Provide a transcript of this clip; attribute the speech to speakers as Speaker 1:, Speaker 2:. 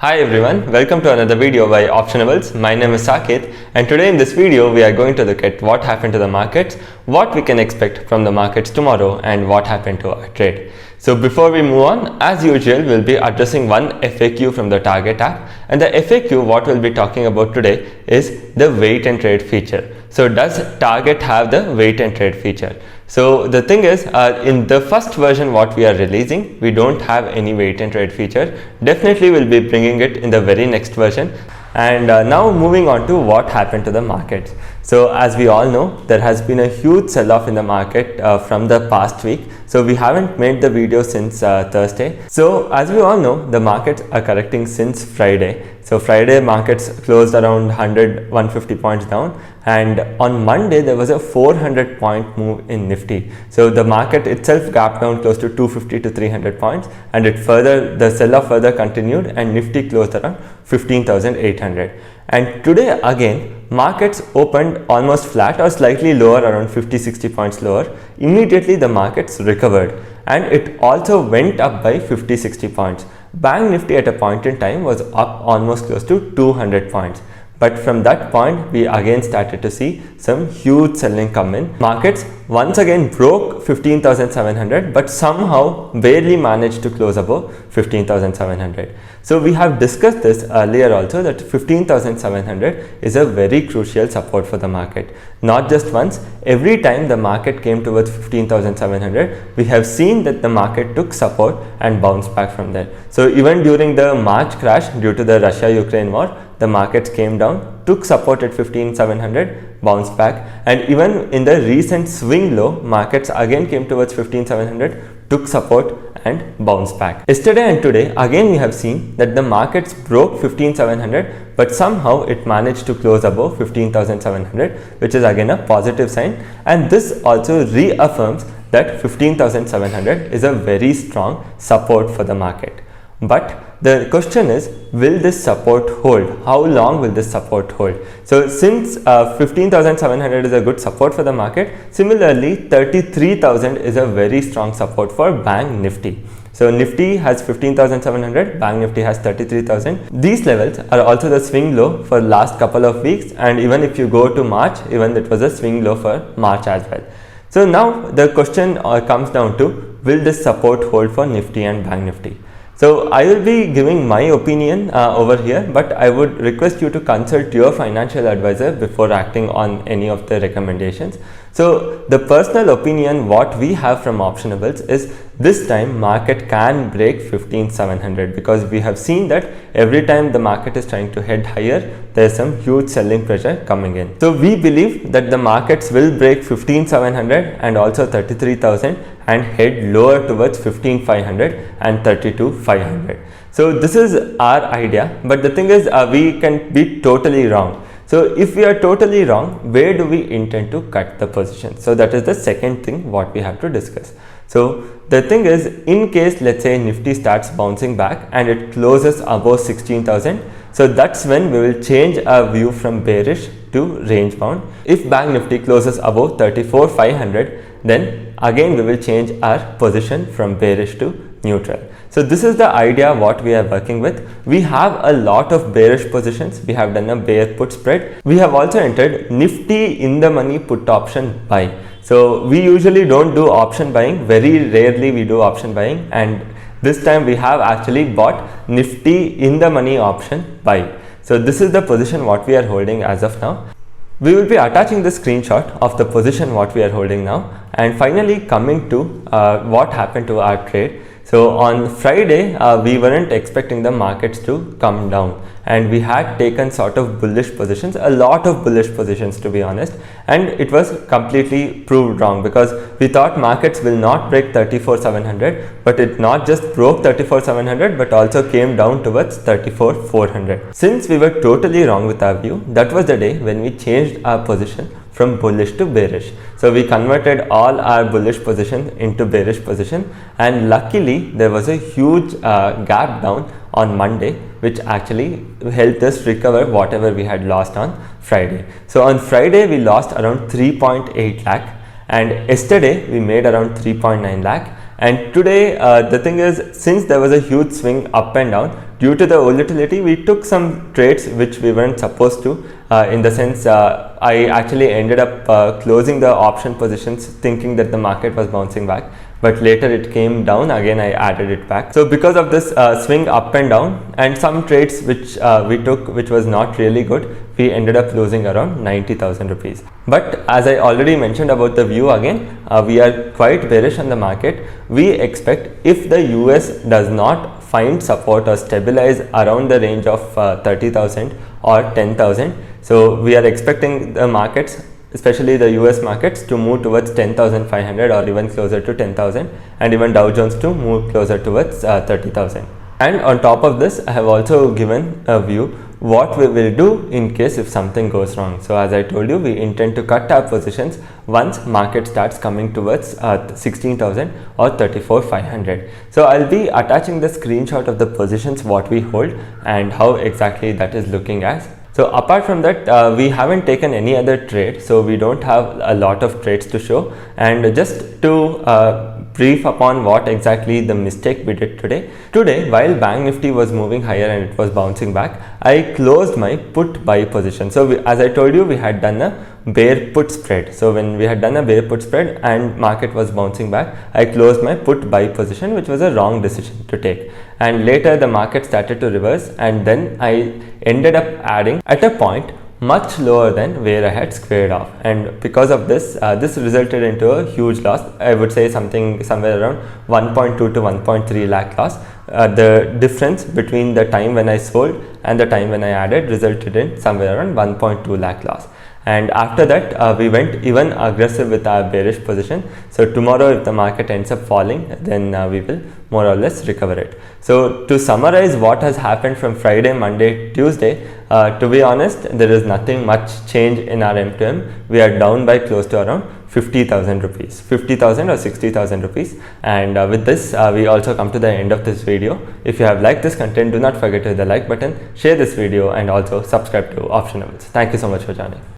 Speaker 1: Hi everyone, welcome to another video by Optionables. My name is Saket, and today in this video we are going to look at what happened to the markets, what we can expect from the markets tomorrow, and what happened to our trade. So before we move on, as usual, we'll be addressing one FAQ from the Target app, and the FAQ what we'll be talking about today is the wait and trade feature. So does Target have the wait and trade feature? So the thing is, in the first version what we are releasing, we don't have any wait and trade feature. Definitely we'll be bringing it in the very next version. And now moving on to what happened to the markets. So as we all know, there has been a huge sell-off in the market from the past week. So we haven't made the video since Thursday. So as we all know, the markets are correcting since Friday. So Friday markets closed around 150 points down, and on Monday there was a 400 point move in Nifty. So the market itself gapped down close to 250 to 300 points, and the sell-off further continued, and Nifty closed around 15,800. And today again, markets opened almost flat or slightly lower, around 50-60 points lower. Immediately the markets recovered, and it also went up by 50-60 points. Bank Nifty at a point in time was up almost close to 200 points. But from that point, we again started to see some huge selling come in. Markets once again broke 15,700, but somehow barely managed to close above 15,700. So we have discussed this earlier also, that 15,700 is a very crucial support for the market. Not just once, every time the market came towards 15,700, we have seen that the market took support and bounced back from there. So even during the March crash due to the Russia-Ukraine war, the markets came down, took support at 15,700, bounced back, and even in the recent swing low, markets again came towards 15,700, took support and bounced back. Yesterday and today, again we have seen that the markets broke 15,700, but somehow it managed to close above 15,700, which is again a positive sign, and this also reaffirms that 15,700 is a very strong support for the market. But the question is, will this support hold? How long will this support hold? So since 15,700 is a good support for the market, similarly 33,000 is a very strong support for Bank Nifty. So Nifty has 15,700, Bank Nifty has 33,000. These levels are also the swing low for last couple of weeks, and even if you go to March, even it was a swing low for March as well. So now the question comes down to, will this support hold for Nifty and Bank Nifty? So I will be giving my opinion over here, but I would request you to consult your financial advisor before acting on any of the recommendations. So the personal opinion what we have from Optionables is, this time market can break 15,700, because we have seen that every time the market is trying to head higher, there is some huge selling pressure coming in. So we believe that the markets will break 15,700 and also 33,000 and head lower towards 15,500 and 32,500. So this is our idea, but the thing is, we can be totally wrong. So if we are totally wrong, where do we intend to cut the position? So that is the second thing what we have to discuss. So the thing is, in case let's say Nifty starts bouncing back and it closes above 16,000, so that's when we will change our view from bearish to range bound. If Bank Nifty closes above 34,500, then again we will change our position from bearish to neutral. So this is the idea what we are working with. We have a lot of bearish positions. We have done a bear put spread. We have also entered Nifty in the money put option buy. So we usually don't do option buying. Very rarely we do option buying, and this time we have actually bought Nifty in the money option buy. So this is the position what we are holding as of now. We will be attaching the screenshot of the position what we are holding now. And finally coming to what happened to our trade. So on Friday, we weren't expecting the markets to come down, and we had taken sort of bullish positions, a lot of bullish positions to be honest, and it was completely proved wrong, because we thought markets will not break 34,700, but it not just broke 34,700 but also came down towards 34,400. Since we were totally wrong with our view, that was the day when we changed our position from bullish to bearish. So we converted all our bullish position into bearish position, and luckily there was a huge gap down on Monday, which actually helped us recover whatever we had lost on Friday. So on Friday we lost around 3.8 lakh, and yesterday we made around 3.9 lakh, And today the thing is, since there was a huge swing up and down, due to the volatility, we took some trades which we weren't supposed to. In the sense, I actually ended up closing the option positions thinking that the market was bouncing back, but later it came down again. I added it back. So because of this swing up and down and some trades which we took which was not really good, we ended up losing around 90,000 rupees. But as I already mentioned about the view again, we are quite bearish on the market. We expect if the US does not find support or stabilize around the range of 30,000 or 10,000, so we are expecting the markets, especially the US markets, to move towards 10,500 or even closer to 10,000, and even Dow Jones to move closer towards 30,000. And on top of this, I have also given a view what we will do in case if something goes wrong. So as I told you, we intend to cut our positions once market starts coming towards 16,000 or 34,500. So I'll be attaching the screenshot of the positions what we hold and how exactly that is looking as. So apart from that, we haven't taken any other trade, so we don't have a lot of trades to show. And just to brief upon what exactly the mistake we did today. Today, while Bank Nifty was moving higher and it was bouncing back, I closed my put buy position. So as I told you, we had done a bear put spread. So when we had done a bear put spread and market was bouncing back, I closed my put buy position, which was a wrong decision to take. And later the market started to reverse, and then I ended up adding at a point much lower than where I had squared off, and because of this, this resulted into a huge loss. I would say somewhere around 1.2 to 1.3 lakh loss. The difference between the time when I sold and the time when I added resulted in somewhere around 1.2 lakh loss. And after that, we went even aggressive with our bearish position. So tomorrow if the market ends up falling, then we will more or less recover it. So to summarize what has happened from Friday, Monday, Tuesday, to be honest, there is nothing much change in our M2M. We are down by close to around 50,000 rupees, 50,000 or 60,000 rupees. And with this, we also come to the end of this video. If you have liked this content, do not forget to hit the like button, share this video, and also subscribe to Optionables. Thank you so much for joining.